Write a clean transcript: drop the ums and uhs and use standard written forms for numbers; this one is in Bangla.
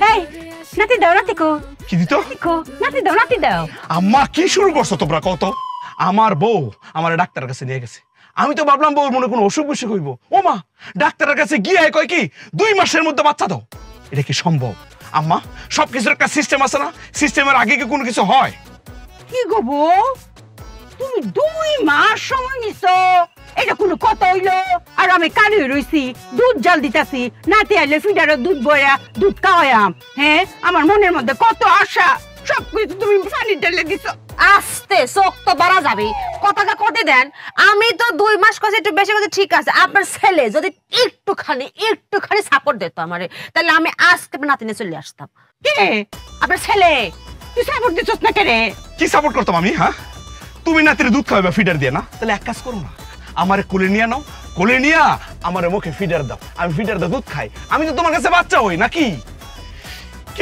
এই নাতি দাও নাতি কো কি দিত নাতি দাও আম্মা কি শুরু করছো তোমরা কত আমার বউ আমার ডাক্তারের কাছে নিয়ে গেছে আমি তো ভাবলাম বউর মনে কোনো অসুখ বিসুখ হইব ও মা ডাক্তারের কাছে গিয়ে কয় কি 2 মাসের মধ্যে বাচ্চা দাও এটা কি সম্ভব আম্মা সবকিছুর একটা সিস্টেম আছে না সিস্টেমের আগে কি কোনো কিছু হয় কি গো বউ তুমি 2 মাস সময় নিছো এটা কোনো কথা হইলো আর আমি কানে রইছি দুধ জাল দিতাছি নাতি আইলে ফিডারে দুধ বয়া দুধ খাওয়ায়াম হ্যাঁ আমার মনের মধ্যে কত আশা সবকিছু তুমি পানি ঢেলে দিছো আস্তে চোখ তো বাড়া যাবে কথাটা কতে দেন আমি তো 2 মাস কাছে একটু বেশি কথা ঠিক আছে আপনার ছেলে যদি একটুখানি সাপোর্ট দিত আমারে তাহলে আমি আজকে নাতিনে চলে আসতাম কে আপনার ছেলে তুই সাপোর্ট দিছস না কেরে কি সাপোর্ট করতাম আমি হ্যাঁ তুমি নাতির দুধ খাওয়াবে ফিডার দিয়ে না তাহলে এক কাজ করো না আমারে কোলে নিয়ে নাও কোলে নিয়া আমার মুখে ফিডার দাও আমি ফিডার দা দুধ খাই আমি তো তোমার কাছে বাচ্চা হই নাকি